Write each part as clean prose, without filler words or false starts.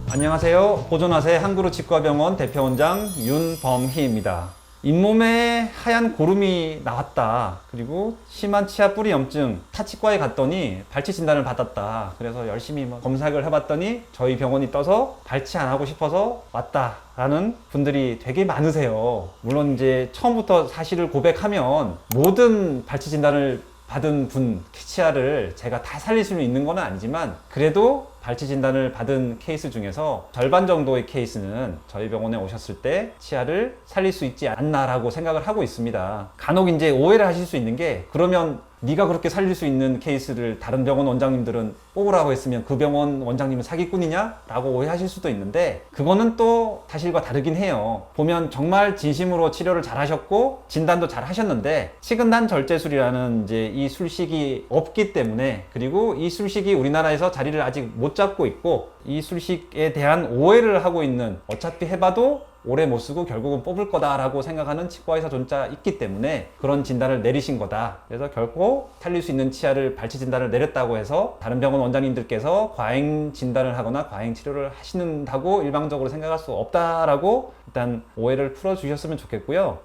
안녕하세요. 보존하세 한그루치과병원 대표원장 윤범희입니다. 잇몸에 하얀 고름이 나왔다. 그리고 심한 치아 뿌리 염증, 타치과에 갔더니 발치 진단을 받았다. 그래서 열심히 검사를 해봤더니 저희 병원이 떠서 발치 안 하고 싶어서 왔다 라는 분들이 되게 많으세요. 물론 이제 처음부터 사실을 고백하면 모든 발치 진단을 받은 분 치아를 제가 다 살릴 수는 있는 건 아니지만, 그래도 발치 진단을 받은 케이스 중에서 절반 정도의 케이스는 저희 병원에 오셨을 때 치아를 살릴 수 있지 않나라고 생각을 하고 있습니다. 간혹 이제 오해를 하실 수 있는 게, 그러면 네가 그렇게 살릴 수 있는 케이스를 다른 병원 원장님들은 뽑으라고 했으면 그 병원 원장님은 사기꾼이냐? 라고 오해하실 수도 있는데, 그거는 또 사실과 다르긴 해요. 보면 정말 진심으로 치료를 잘 하셨고 진단도 잘 하셨는데 치근단 절제술이라는 이제 이 술식이 없기 때문에, 그리고 이 술식이 우리나라에서 자리를 아직 못 잡고 있고, 이 술식에 대한 오해를 하고 있는, 어차피 해봐도 오래 못 쓰고 결국은 뽑을 거다라고 생각하는 치과의사존자 있기 때문에 그런 진단을 내리신 거다. 그래서 결코 살릴 수 있는 치아를 발치 진단을 내렸다고 해서 다른 병원 원장님들께서 과잉 진단을 하거나 과잉 치료를 하신다고 일방적으로 생각할 수 없다라고 일단 오해를 풀어 주셨으면 좋겠고요.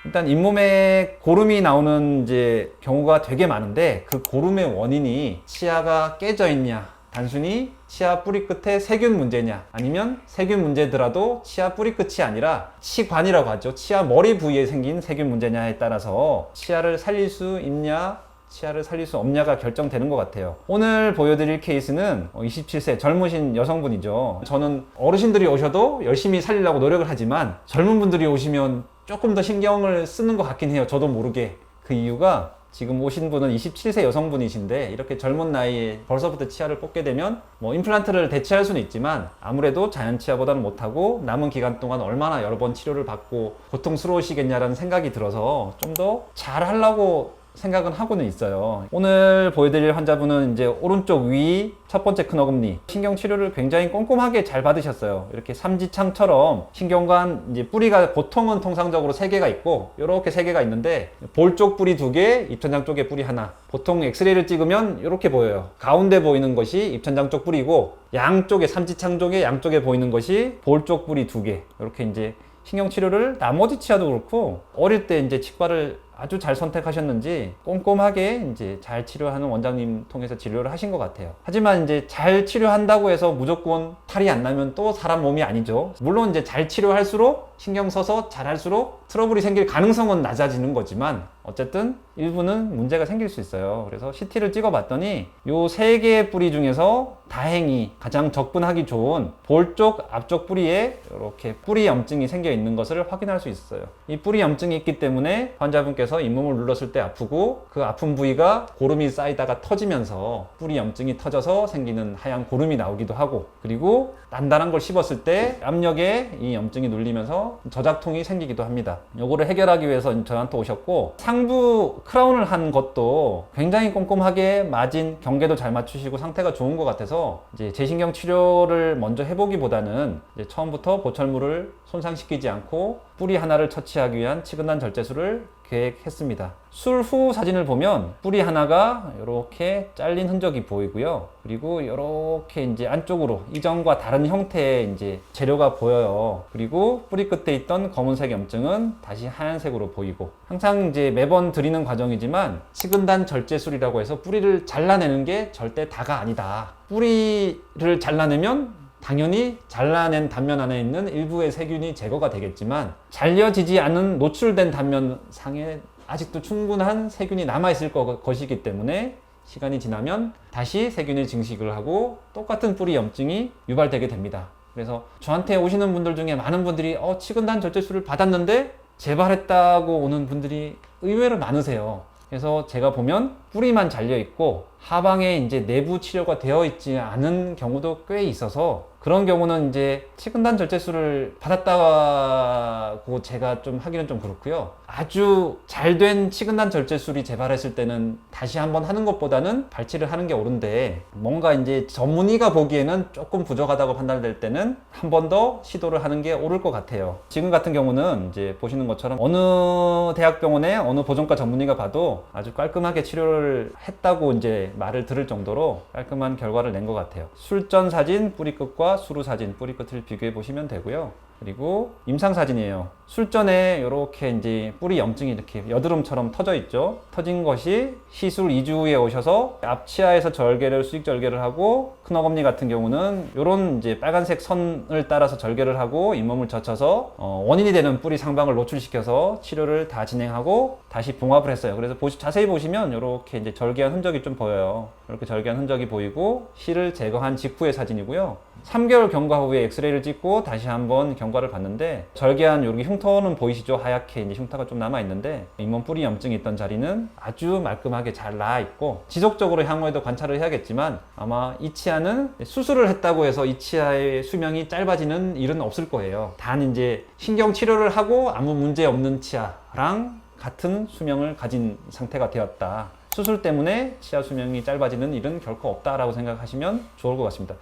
일단 잇몸에 고름이 나오는 이제 경우가 되게 많은데, 그 고름의 원인이 치아가 깨져 있냐, 단순히 치아 뿌리 끝에 세균 문제냐, 아니면 세균 문제더라도 치아 뿌리 끝이 아니라 치관이라고 하죠. 치아 머리 부위에 생긴 세균 문제냐에 따라서 치아를 살릴 수 있냐, 치아를 살릴 수 없냐가 결정되는 것 같아요. 오늘 보여드릴 케이스는 27세 젊으신 여성분이죠. 저는 어르신들이 오셔도 열심히 살리려고 노력을 하지만 젊은 분들이 오시면 조금 더 신경을 쓰는 것 같긴 해요. 저도 모르게. 그 이유가, 지금 오신 분은 27세 여성분이신데 이렇게 젊은 나이에 벌써부터 치아를 뽑게 되면 임플란트를 대체할 수는 있지만 아무래도 자연 치아보다는 못하고 남은 기간 동안 얼마나 여러 번 치료를 받고 고통스러우시겠냐라는 생각이 들어서 좀 더 잘하려고 생각은 하고는 있어요. 오늘 보여드릴 환자분은 이제 오른쪽 위 첫 번째 큰 어금니 신경 치료를 굉장히 꼼꼼하게 잘 받으셨어요. 이렇게 삼지창처럼 신경관 이제 뿌리가 보통은 통상적으로 3개가 있고, 이렇게 3개가 있는데 볼 쪽 뿌리 2개, 입천장 쪽에 뿌리 하나. 보통 엑스레이를 찍으면 이렇게 보여요. 가운데 보이는 것이 입천장 쪽 뿌리고, 양쪽에 삼지창 쪽에 양쪽에 보이는 것이 볼 쪽 뿌리 2개. 이렇게 이제 신경 치료를 나머지 치아도 그렇고 어릴 때 이제 치과를 아주 잘 선택하셨는지 꼼꼼하게 이제 잘 치료하는 원장님 통해서 진료를 하신 것 같아요. 하지만 이제 잘 치료한다고 해서 무조건 탈이 안 나면 또 사람 몸이 아니죠. 물론 이제 잘 치료할수록, 신경 써서 잘할수록 트러블이 생길 가능성은 낮아지는 거지만 어쨌든 일부는 문제가 생길 수 있어요. 그래서 CT를 찍어봤더니 요 3개의 뿌리 중에서 다행히 가장 접근하기 좋은 볼 쪽 앞쪽 뿌리에 이렇게 뿌리 염증이 생겨 있는 것을 확인할 수 있어요. 이 뿌리 염증이 있기 때문에 환자분께서 잇몸을 눌렀을 때 아프고, 그 아픈 부위가 고름이 쌓이다가 터지면서 뿌리 염증이 터져서 생기는 하얀 고름이 나오기도 하고, 그리고 단단한 걸 씹었을 때 압력에 이 염증이 눌리면서 저작통이 생기기도 합니다. 요거를 해결하기 위해서 저한테 오셨고, 상부 크라운을 한 것도 굉장히 꼼꼼하게 마진, 경계도 잘 맞추시고 상태가 좋은 것 같아서 이제 재신경 치료를 먼저 해보기보다는 이제 처음부터 보철물을 손상시키지 않고 뿌리 하나를 처치하기 위한 치근단 절제술을 계획했습니다. 술 후 사진을 보면 뿌리 하나가 이렇게 잘린 흔적이 보이고요. 그리고 이렇게 이제 안쪽으로 이전과 다른 형태의 이제 재료가 보여요. 그리고 뿌리 끝에 있던 검은색 염증은 다시 하얀색으로 보이고, 항상 이제 매번 드리는 과정이지만 치근단 절제술이라고 해서 뿌리를 잘라내는 게 절대 다가 아니다. 뿌리를 잘라내면 당연히 잘라낸 단면 안에 있는 일부의 세균이 제거가 되겠지만, 잘려지지 않은 노출된 단면 상에 아직도 충분한 세균이 남아있을 것이기 때문에 시간이 지나면 다시 세균의 증식을 하고 똑같은 뿌리 염증이 유발되게 됩니다. 그래서 저한테 오시는 분들 중에 많은 분들이 치근단 절제술을 받았는데 재발했다고 오는 분들이 의외로 많으세요. 그래서 제가 보면 뿌리만 잘려 있고 하방에 이제 내부 치료가 되어 있지 않은 경우도 꽤 있어서, 그런 경우는 이제 치근단 절제술을 받았다고 제가 좀 하기는 좀 그렇고요. 아주 잘된 치근단 절제술이 재발했을 때는 다시 한번 하는 것보다는 발치를 하는 게 옳은데, 뭔가 이제 전문의가 보기에는 조금 부족하다고 판단될 때는 한 번 더 시도를 하는 게 옳을 것 같아요. 지금 같은 경우는 이제 보시는 것처럼 어느 대학병원에 어느 보정과 전문의가 봐도 아주 깔끔하게 치료를 했다고 이제 말을 들을 정도로 깔끔한 결과를 낸 것 같아요. 술전 사진 뿌리 끝과 수루 사진, 뿌리 끝을 비교해 보시면 되고요. 그리고 임상 사진이에요. 술전에 이렇게 이제 뿌리 염증이 이렇게 여드름처럼 터져 있죠. 터진 것이 시술 2주 후에 오셔서 앞치아에서 절개를 수직 절개를 하고, 큰 어금니 같은 경우는 이런 이제 빨간색 선을 따라서 절개를 하고 잇몸을 젖혀서 원인이 되는 뿌리 상방을 노출시켜서 치료를 다 진행하고 다시 봉합을 했어요. 그래서 자세히 보시면 이렇게 이제 절개한 흔적이 좀 보여요. 이렇게 절개한 흔적이 보이고, 실을 제거한 직후의 사진이고요. 3개월 경과 후에 엑스레이를 찍고 다시 한번 경과를 봤는데, 절개한 여기 흉터는 보이시죠? 하얗게 이제 흉터가 좀 남아 있는데, 잇몸 뿌리 염증이 있던 자리는 아주 말끔하게 잘 나아 있고, 지속적으로 향후에도 관찰을 해야겠지만 아마 이 치아는 수술을 했다고 해서 이 치아의 수명이 짧아지는 일은 없을 거예요. 단 이제 신경 치료를 하고 아무 문제 없는 치아랑 같은 수명을 가진 상태가 되었다. 수술 때문에 치아 수명이 짧아지는 일은 결코 없다라고 생각하시면 좋을 것 같습니다.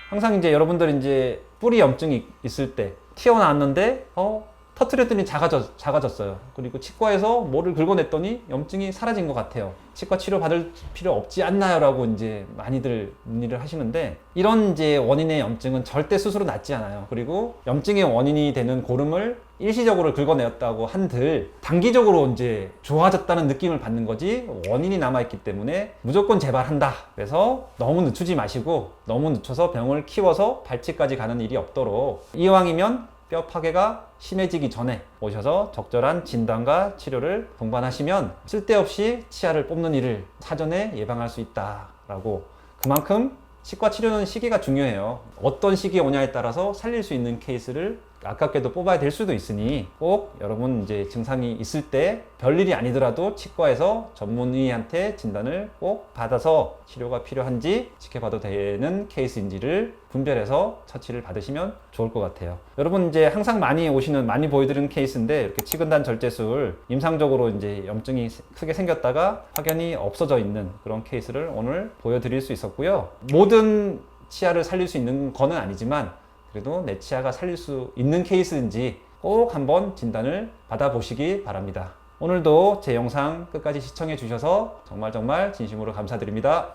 항상 이제 여러분들 이제 뿌리 염증이 있을 때 튀어나왔는데 터트렸더니 작아졌어요. 그리고 치과에서 뭐를 긁어냈더니 염증이 사라진 것 같아요. 치과 치료 받을 필요 없지 않나요? 라고 이제 많이들 문의를 하시는데, 이런 이제 원인의 염증은 절대 스스로 낫지 않아요. 그리고 염증의 원인이 되는 고름을 일시적으로 긁어내었다고 한들 단기적으로 이제 좋아졌다는 느낌을 받는 거지, 원인이 남아있기 때문에 무조건 재발한다. 그래서 너무 늦추지 마시고, 너무 늦춰서 병을 키워서 발치까지 가는 일이 없도록, 이왕이면 뼈 파괴가 심해지기 전에 오셔서 적절한 진단과 치료를 동반하시면 쓸데없이 치아를 뽑는 일을 사전에 예방할 수 있다라고. 그만큼 치과 치료는 시기가 중요해요. 어떤 시기에 오냐에 따라서 살릴 수 있는 케이스를 아깝게도 뽑아야 될 수도 있으니, 꼭 여러분 이제 증상이 있을 때 별일이 아니더라도 치과에서 전문의한테 진단을 꼭 받아서 치료가 필요한지 지켜봐도 되는 케이스인지를 분별해서 처치를 받으시면 좋을 것 같아요. 여러분 이제 항상 많이 보여드리는 케이스인데, 이렇게 치근단 절제술 임상적으로 이제 염증이 크게 생겼다가 확연히 없어져 있는 그런 케이스를 오늘 보여드릴 수 있었고요. 모든 치아를 살릴 수 있는 거는 아니지만 그래도 내 치아가 살릴 수 있는 케이스인지 꼭 한번 진단을 받아보시기 바랍니다. 오늘도 제 영상 끝까지 시청해 주셔서 정말 진심으로 감사드립니다.